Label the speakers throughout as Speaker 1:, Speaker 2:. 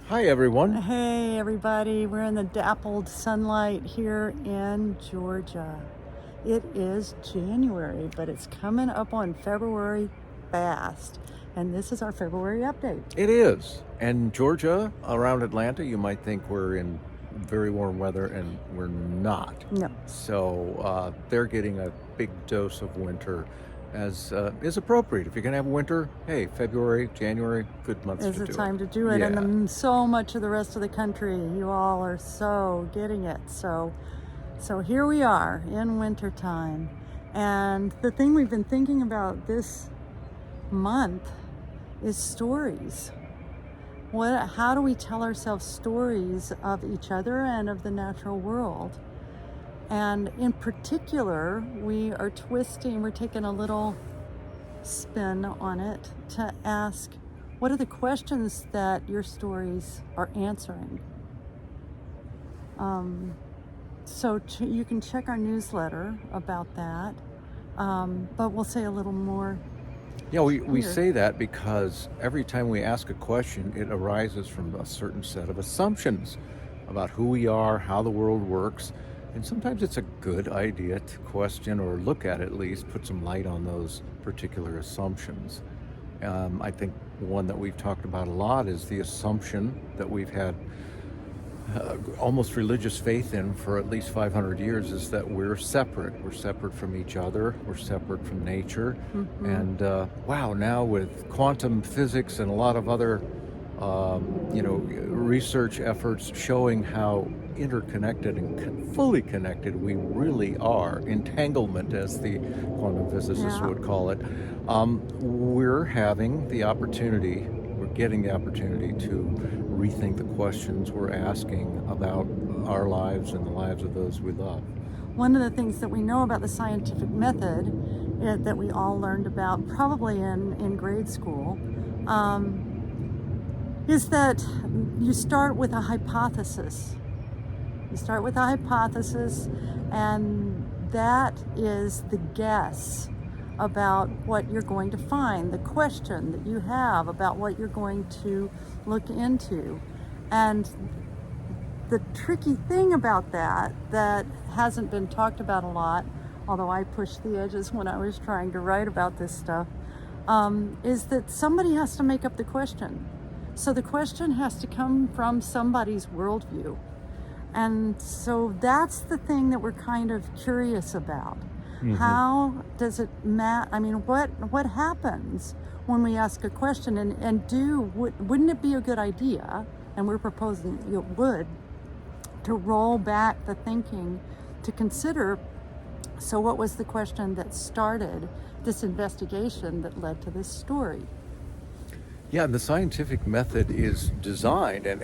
Speaker 1: Hi, everyone.
Speaker 2: Hey everybody, we're in the dappled sunlight here in Georgia. It is January, but it's coming up on February fast. And this is our February update.
Speaker 1: It is. And Georgia, around Atlanta, you might think we're in very warm weather, and we're not.
Speaker 2: No.
Speaker 1: So they're getting a big dose of winter, as is appropriate. If you're going to have winter, hey, February, January, good months
Speaker 2: Is
Speaker 1: to
Speaker 2: the
Speaker 1: do
Speaker 2: time
Speaker 1: it.
Speaker 2: to do it.
Speaker 1: Yeah.
Speaker 2: And so much of the rest of the country, you all are so getting it. So here we are in wintertime. And the thing we've been thinking about this month is stories. How do we tell ourselves stories of each other and of the natural world? And in particular, we're taking a little spin on it to ask, what are the questions that your stories are answering? You can check our newsletter about that, but we'll say a little more.
Speaker 1: Yeah, we
Speaker 2: Here.
Speaker 1: say that because every time we ask a question, it arises from a certain set of assumptions about who we are, how the world works. And sometimes it's a good idea to question or look at least, put some light on those particular assumptions. I think one that we've talked about a lot is the assumption that we've had almost religious faith in for at least 500 years is that we're separate. We're separate from each other. We're separate from nature.
Speaker 2: Mm-hmm.
Speaker 1: And wow, now with quantum physics and a lot of other, research efforts showing how interconnected and fully connected we really are, entanglement as the quantum physicists would call it, we're getting the opportunity to rethink the questions we're asking about our lives and the lives of those we love.
Speaker 2: One of the things that we know about the scientific method that we all learned about probably in grade school is that you start with a hypothesis. And that is the guess about what you're going to find, the question that you have about what you're going to look into. And the tricky thing about that hasn't been talked about a lot, although I pushed the edges when I was trying to write about this stuff, is that somebody has to make up the question. So the question has to come from somebody's worldview. And so that's the thing that we're kind of curious about. Mm-hmm. How does it matter? I mean, what happens when we ask a question wouldn't it be a good idea, and we're proposing it would, to roll back the thinking to consider, so what was the question that started this investigation that led to this story?
Speaker 1: Yeah, the scientific method is designed and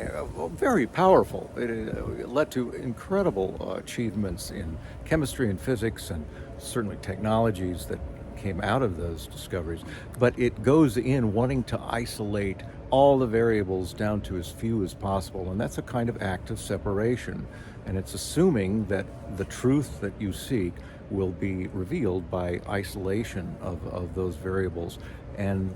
Speaker 1: very powerful. It led to incredible achievements in chemistry and physics, and certainly technologies that came out of those discoveries. But it goes in wanting to isolate all the variables down to as few as possible, and that's a kind of act of separation. And it's assuming that the truth that you seek will be revealed by isolation of those variables. And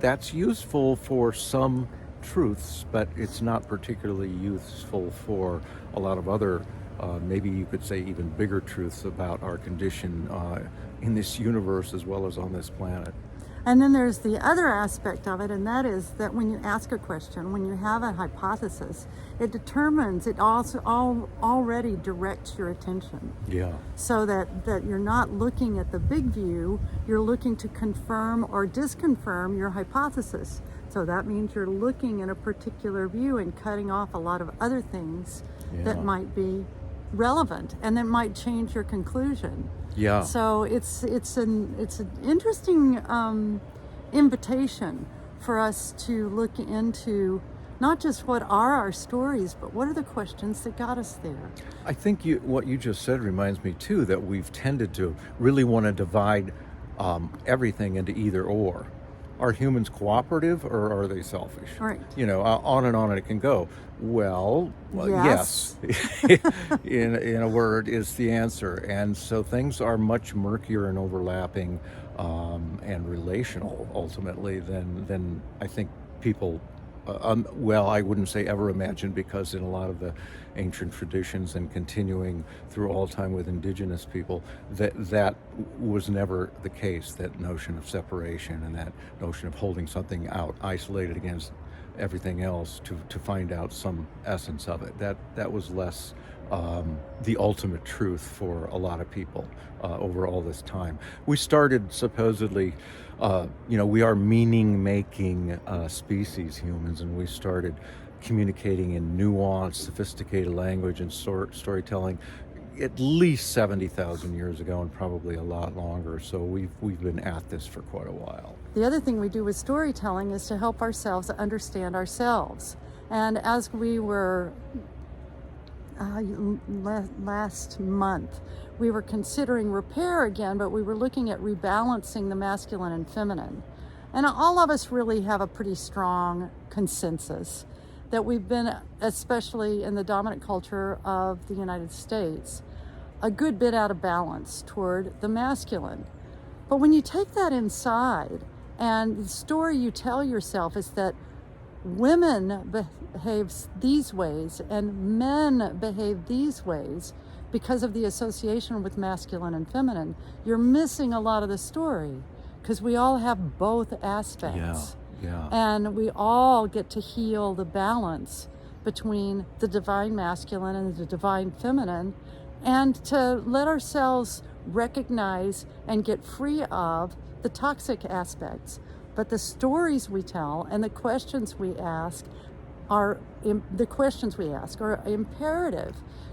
Speaker 1: that's useful for some truths, but it's not particularly useful for a lot of other, maybe you could say even bigger truths about our condition in this universe as well as on this planet.
Speaker 2: And then there's the other aspect of it, and that is that when you ask a question, when you have a hypothesis, it also already directs your attention.
Speaker 1: Yeah.
Speaker 2: So that you're not looking at the big view, you're looking to confirm or disconfirm your hypothesis. So that means you're looking at a particular view and cutting off a lot of other things that might be relevant and that might change your conclusion.
Speaker 1: Yeah.
Speaker 2: So it's an interesting invitation for us to look into not just what are our stories, but what are the questions that got us there.
Speaker 1: I think what you just said reminds me too that we've tended to really want to divide everything into either or. Are humans cooperative or are they selfish?
Speaker 2: Right.
Speaker 1: On and on it can go. Well,
Speaker 2: yes.
Speaker 1: in a word is the answer. And so things are much murkier and overlapping and relational ultimately than I think people Well, I wouldn't say ever imagined, because in a lot of the ancient traditions and continuing through all time with indigenous people, that was never the case. That notion of separation and that notion of holding something out, isolated against everything else, to find out some essence of it. That was less the ultimate truth for a lot of people over all this time. We started supposedly, we are meaning-making species, humans, and we started communicating in nuanced, sophisticated language and storytelling at least 70,000 years ago, and probably a lot longer. So we've been at this for quite a while.
Speaker 2: The other thing we do with storytelling is to help ourselves understand ourselves. And as we were last month, we were considering repair again, but we were looking at rebalancing the masculine and feminine. And all of us really have a pretty strong consensus that we've been, especially in the dominant culture of the United States, a good bit out of balance toward the masculine. But when you take that inside, and the story you tell yourself is that women behaves these ways and men behave these ways because of the association with masculine and feminine, you're missing a lot of the story, because we all have both aspects.
Speaker 1: Yeah.
Speaker 2: And we all get to heal the balance between the divine masculine and the divine feminine, and to let ourselves recognize and get free of the toxic aspects. But the stories we tell and the questions we ask are imperative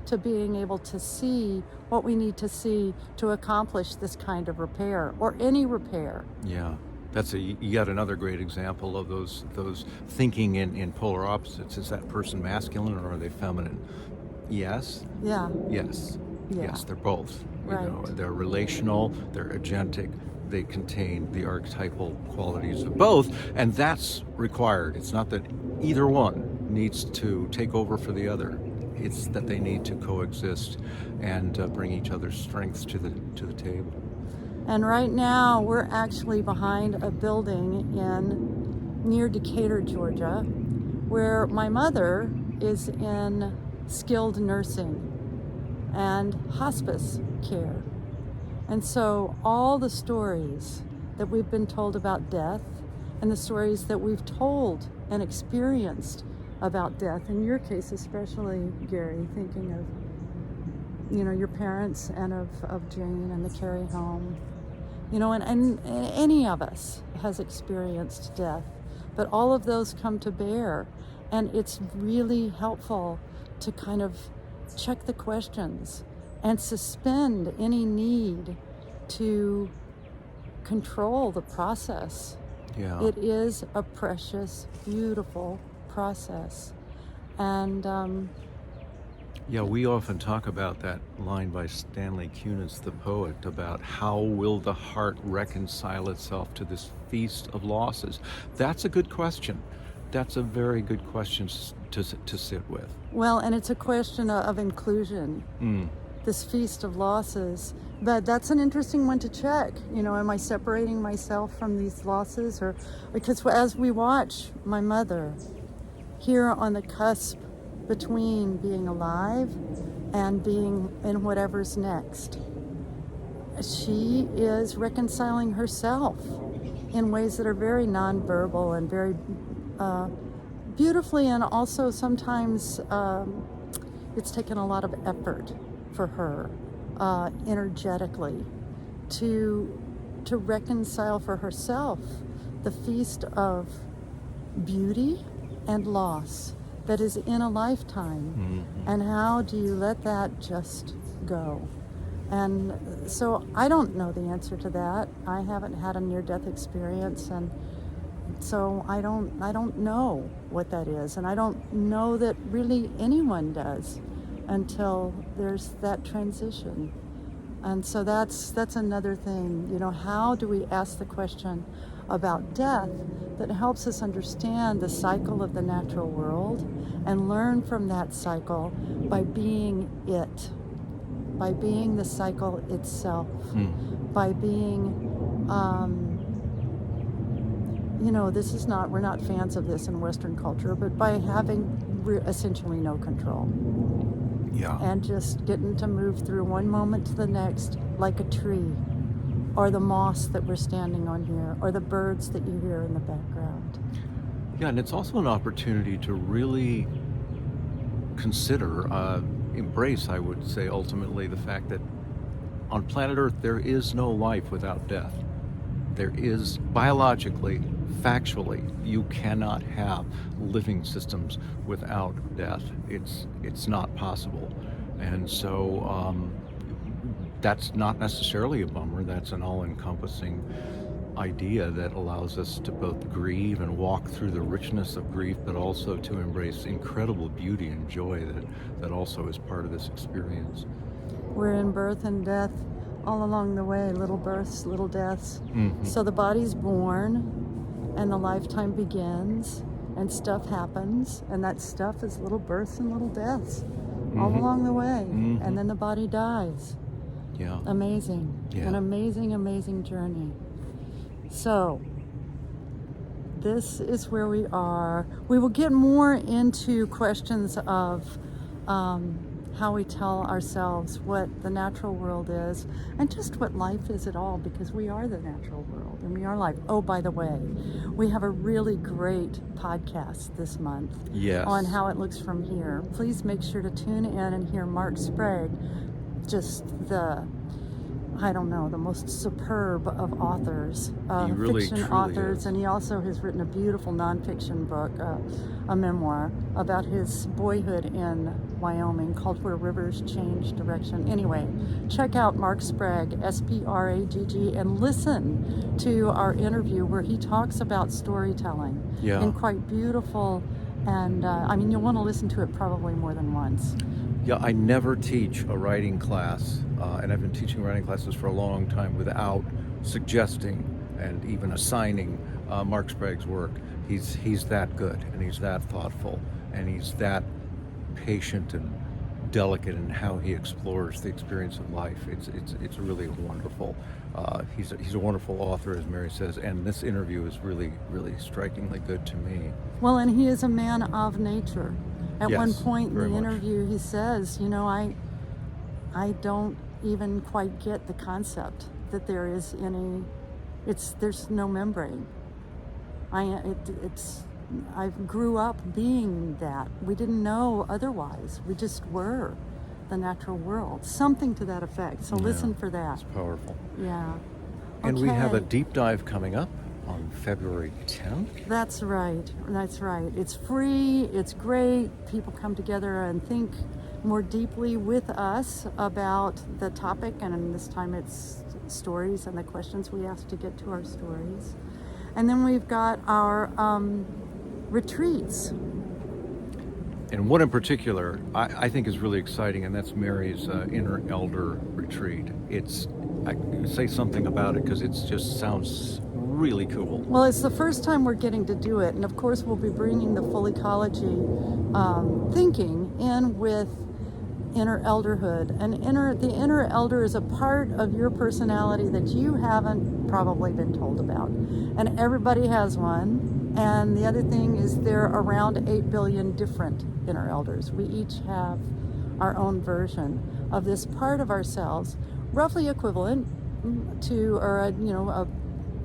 Speaker 2: to being able to see what we need to see to accomplish this kind of repair, or any repair.
Speaker 1: Yeah. That's yet another great example of those thinking in polar opposites. Is that person masculine or are they feminine? Yes.
Speaker 2: Yeah.
Speaker 1: Yes.
Speaker 2: Yeah.
Speaker 1: Yes, they're both.
Speaker 2: Right.
Speaker 1: They're relational, they're agentic, they contain the archetypal qualities of both, and that's required. It's not that either one needs to take over for the other. It's that they need to coexist and bring each other's strengths to the table.
Speaker 2: And right now we're actually behind a building near Decatur, Georgia, where my mother is in skilled nursing and hospice care. And so all the stories that we've been told about death, and the stories that we've told and experienced about death, in your case especially, Gary, thinking of your parents and of Jane and the carry home, and any of us has experienced death, but all of those come to bear. And it's really helpful to kind of check the questions and suspend any need to control the process.
Speaker 1: Yeah.
Speaker 2: It is a precious, beautiful process. And
Speaker 1: Yeah, we often talk about that line by Stanley Kunitz, the poet, about how will the heart reconcile itself to this feast of losses. That's a good question. That's a very good question to sit with.
Speaker 2: well, and it's a question of inclusion. This feast of losses. But that's an interesting one to check. Am I separating myself from these losses? Or because as we watch my mother here on the cusp between being alive and being in whatever's next, she is reconciling herself in ways that are very nonverbal and very beautifully, and also sometimes it's taken a lot of effort for her energetically to reconcile for herself the feast of beauty and loss that is in a lifetime. And how do you let that just go? And so I don't know the answer to that. I haven't had a near-death experience, and so I don't know what that is, and I don't know that really anyone does until there's that transition. And so that's another thing. How do we ask the question about death that helps us understand the cycle of the natural world and learn from that cycle by being it, by being the cycle itself, by being this is not, we're not fans of this in Western culture, but by having essentially no control
Speaker 1: Yeah.
Speaker 2: and just getting to move through one moment to the next like a tree, or the moss that we're standing on here, or the birds that you hear in the background.
Speaker 1: Yeah, and it's also an opportunity to really consider, embrace, I would say, ultimately, the fact that on planet Earth there is no life without death. There is, biologically, factually, you cannot have living systems without death. It's not possible. And so that's not necessarily a bummer. That's an all-encompassing idea that allows us to both grieve and walk through the richness of grief, but also to embrace incredible beauty and joy that also is part of this experience.
Speaker 2: We're in birth and death all along the way, little births, little deaths.
Speaker 1: Mm-hmm.
Speaker 2: So the body's born and the lifetime begins and stuff happens, and that stuff is little births and little deaths all along the way. And then the body dies.
Speaker 1: Yeah.
Speaker 2: Amazing.
Speaker 1: Yeah.
Speaker 2: An amazing, amazing journey. So this is where we are. We will get more into questions of how we tell ourselves what the natural world is and just what life is at all, because we are the natural world and we are life. Oh, by the way, we have a really great podcast this month on how it looks from here. Please make sure to tune in and hear Mark Sprague, just the most superb of authors,
Speaker 1: He really,
Speaker 2: fiction
Speaker 1: truly
Speaker 2: authors,
Speaker 1: is.
Speaker 2: and he also has written a beautiful nonfiction book, a memoir about his boyhood in Wyoming called Where Rivers Change Direction. Anyway, check out Mark Sprague, Spragg, and listen to our interview where he talks about storytelling in quite beautiful, and you'll want to listen to it probably more than once.
Speaker 1: Yeah, I never teach a writing class, and I've been teaching writing classes for a long time without suggesting and even assigning Mark Sprague's work. He's that good, and he's that thoughtful, and he's that patient and delicate in how he explores the experience of life. It's really wonderful. He's a wonderful author, as Mary says, and this interview is really, really strikingly good to me.
Speaker 2: Well, and he is a man of nature. At one point in the
Speaker 1: very much.
Speaker 2: interview, he says, I don't even quite get the concept that there is there's no membrane. I grew up being that. We didn't know otherwise. We just were the natural world. Something to that effect. So listen for that.
Speaker 1: It's powerful.
Speaker 2: Yeah.
Speaker 1: And we have a
Speaker 2: Okay.
Speaker 1: deep dive coming up on February 10th.
Speaker 2: That's right. It's free. It's great. People come together and think more deeply with us about the topic, and this time it's stories and the questions we ask to get to our stories. And then we've got our retreats.
Speaker 1: And one in particular I think is really exciting, and that's Mary's Inner Elder Retreat. I say something about it because it just sounds really cool.
Speaker 2: Well, it's the first time we're getting to do it, and of course we'll be bringing the full ecology thinking in with inner elderhood. And the inner elder is a part of your personality that you haven't probably been told about, and everybody has one. And the other thing is there are around 8 billion different inner elders. We each have our own version of this part of ourselves, roughly equivalent to, or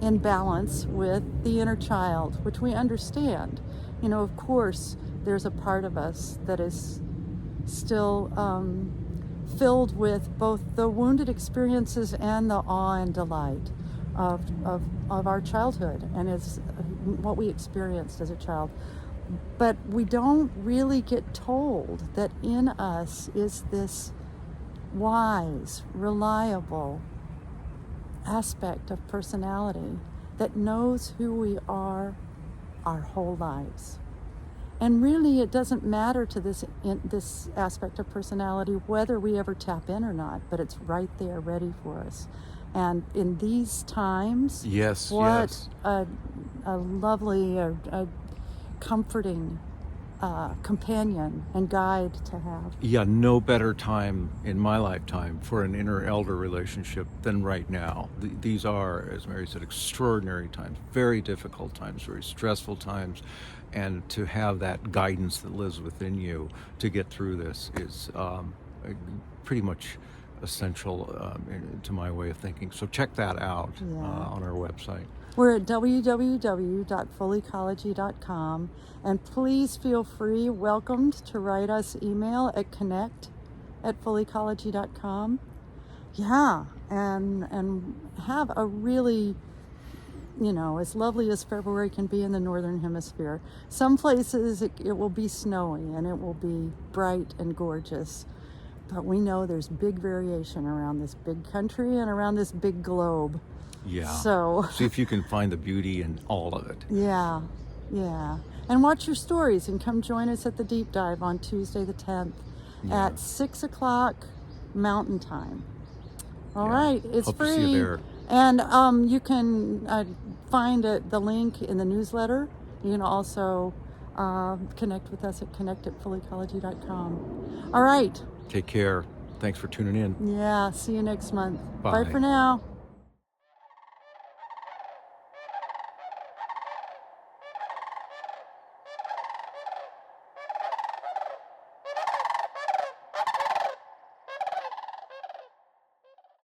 Speaker 2: in balance with the inner child, which we understand. Of course, there's a part of us that is still filled with both the wounded experiences and the awe and delight of our childhood, and is what we experienced as a child. But we don't really get told that in us is this wise, reliable aspect of personality that knows who we are our whole lives. And really, it doesn't matter to this aspect of personality whether we ever tap in or not, but it's right there ready for us. And in these times, a lovely, a comforting companion and guide to have.
Speaker 1: Yeah, no better time in my lifetime for an inner-elder relationship than right now. These are, as Mary said, extraordinary times, very difficult times, very stressful times, and to have that guidance that lives within you to get through this is pretty much essential to my way of thinking. So check that out on our website.
Speaker 2: We're at www.fullecology.com, and please feel free, welcomed to write us email at connect@fullecology.com. Yeah, and have a really, as lovely as February can be in the Northern Hemisphere. Some places it will be snowy and it will be bright and gorgeous. But we know there's big variation around this big country and around this big globe.
Speaker 1: Yeah.
Speaker 2: So
Speaker 1: see if you can find the beauty in all of it.
Speaker 2: Yeah. And watch your stories and come join us at the deep dive on Tuesday the 10th at 6 o'clock Mountain Time. All right, it's
Speaker 1: Hope
Speaker 2: free.
Speaker 1: to see you there.
Speaker 2: And you can find the link in the newsletter. You can also connect with us at connect@fullecology.com. All right.
Speaker 1: Take care. Thanks for tuning in.
Speaker 2: Yeah, see you next month.
Speaker 1: Bye.
Speaker 2: Bye for now.